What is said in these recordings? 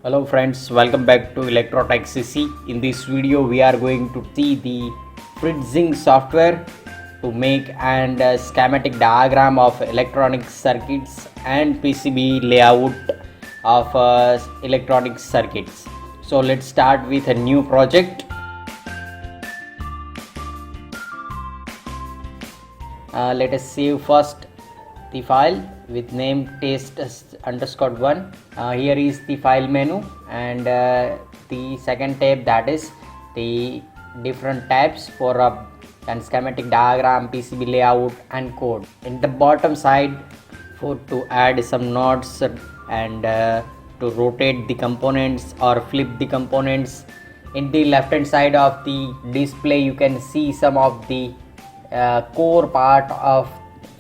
Hello friends, welcome back to Electrotech CC. In this video we are going to see the Fritzing software to make and schematic diagram of electronic circuits and PCB layout of electronic circuits. So let's start with a new project. Let us save first the file with name test_1. Here is the file menu, and the second tab, that is the different tabs for and schematic diagram, PCB layout and code. In the bottom side, to add some nodes and to rotate the components or flip the components. In the left hand side of the display you can see some of the core part of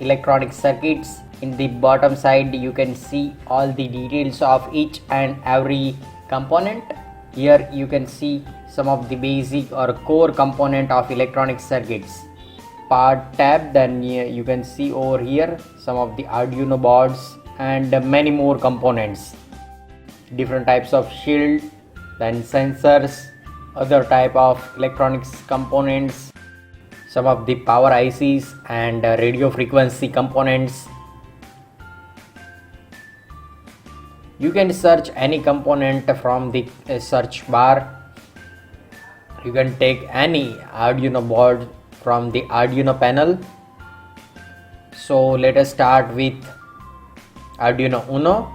electronic circuits. In the bottom side you can see all the details of each and every component. Here you can see some of the basic or core component of electronic circuits. Part tab, then you can see over here some of the Arduino boards and many more components, different types of shield, then sensors, other type of electronics components, some of the power ICs and radio frequency components. You can search any component from the search bar. You can take any Arduino board from the Arduino panel. So let us start with Arduino Uno.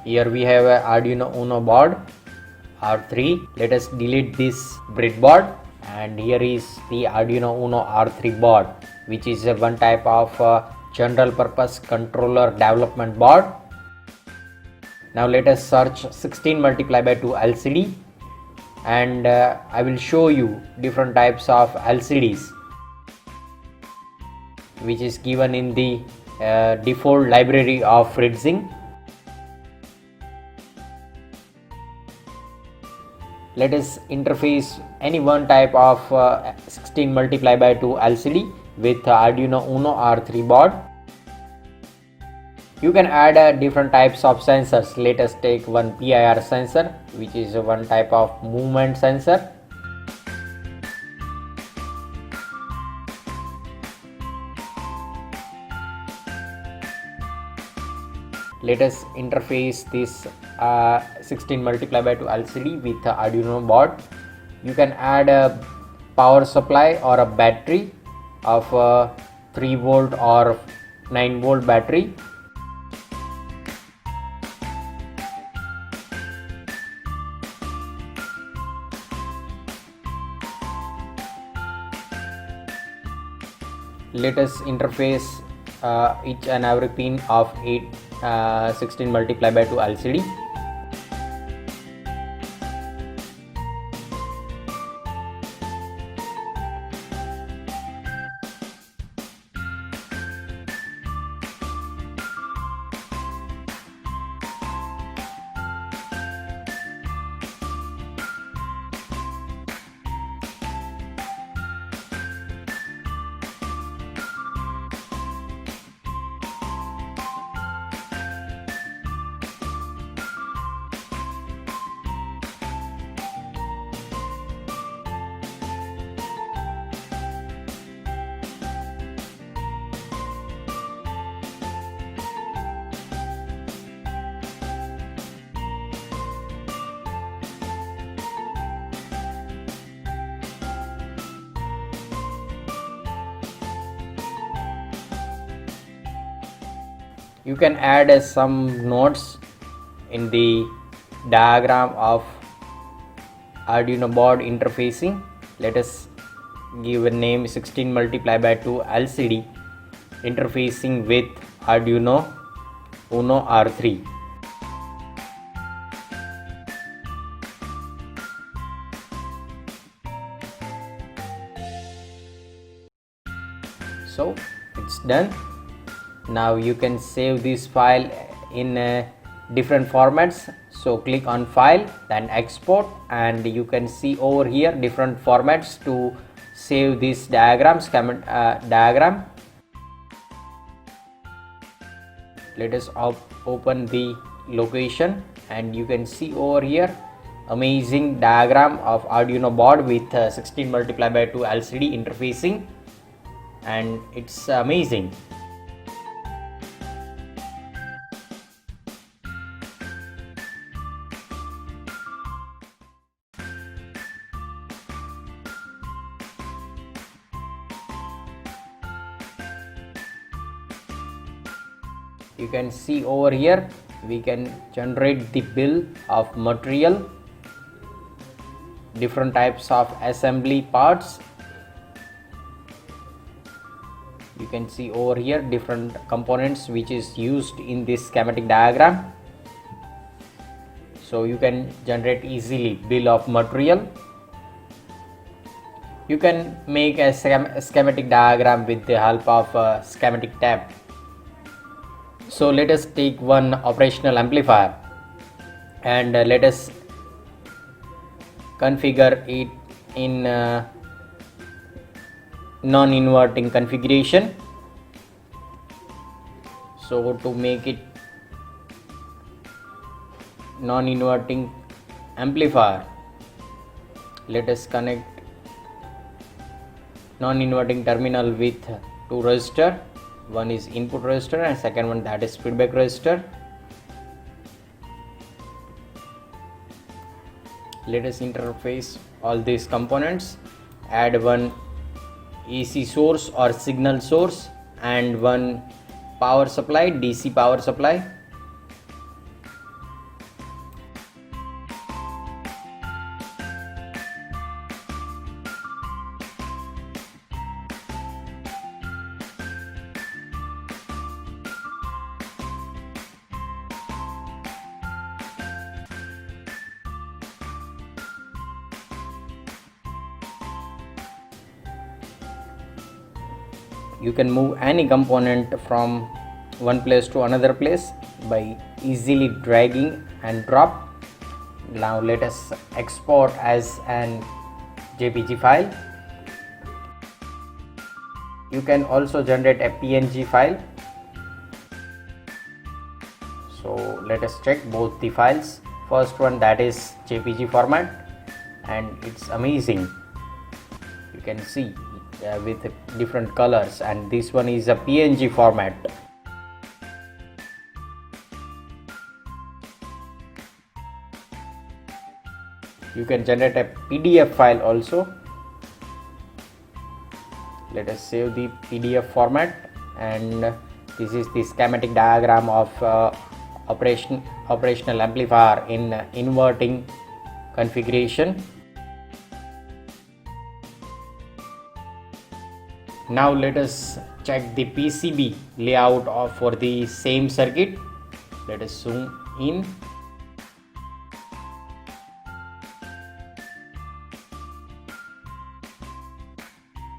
Here we have a Arduino Uno board R3. Let us delete this breadboard, and here is the Arduino Uno R3 board, which is one type of general purpose controller development board. Now let us search 16 multiply by 2 LCD, and I will show you different types of LCDs which is given in the default library of Fritzing. Let us interface any one type of 16 multiply by 2 LCD with Arduino Uno R3 board. You can add different types of sensors. Let us take one PIR sensor, which is one type of movement sensor. Let us interface this 16 multiply by 2 LCD with the Arduino board. You can add a power supply or a battery of 3 volt or 9 volt battery. Let us interface each and every pin of 16 multiply by 2 LCD. You can add some nodes in the diagram of Arduino board interfacing. Let us give a name 16 multiply by 2 LCD interfacing with Arduino Uno R3. So it's done. Now you can save this file in different formats. So click on file, then export, and you can see over here different formats to save this diagram. Let us open the location, and you can see over here amazing diagram of Arduino board with 16x2 LCD interfacing, and it's amazing. You can see over here we can generate the bill of material, different types of assembly parts. You can see over here different components which is used in this schematic diagram. So you can generate easily bill of material. You can make a schematic diagram with the help of a schematic tab. So let us take one operational amplifier, and let us configure it in non-inverting configuration. So to make it non-inverting amplifier, let us connect non-inverting terminal with two resistor. One is input resistor and second one that is feedback resistor. Let us interface all these components, add one AC source or signal source and one power supply, DC power supply. You can move any component from one place to another place by easily dragging and drop. Now let us export as an JPG file. You can also generate a PNG file. So let us check both the files. First one, that is JPG format, and it's amazing. You can see with different colors, and this one is a PNG format. You can generate a PDF file also. Let us save the PDF format, and this is the schematic diagram of operational amplifier in inverting configuration. Now let us check the PCB layout for the same circuit. Let us zoom in.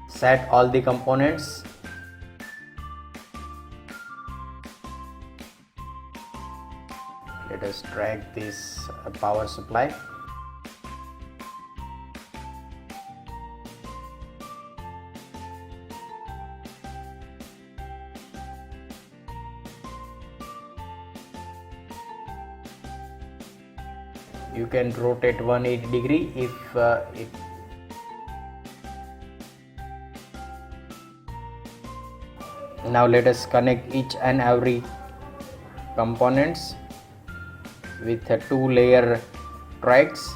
Set all the components. Let us drag this power supply. You can rotate 180 degree if it. Now let us connect each and every components with a 2-layer tracks.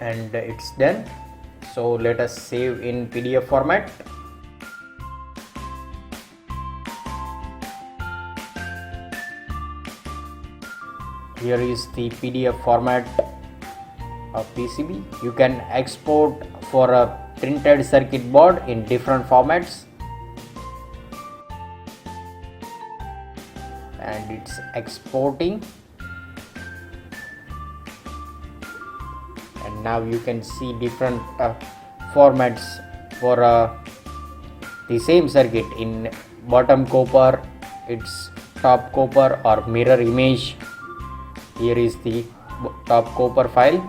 And it's done. So let us save in PDF format. Here is the PDF format of PCB. You can export for a printed circuit board in different formats, and it's exporting. And now you can see different formats for the same circuit. In bottom copper, it's top copper or mirror image. Here is the top copper file.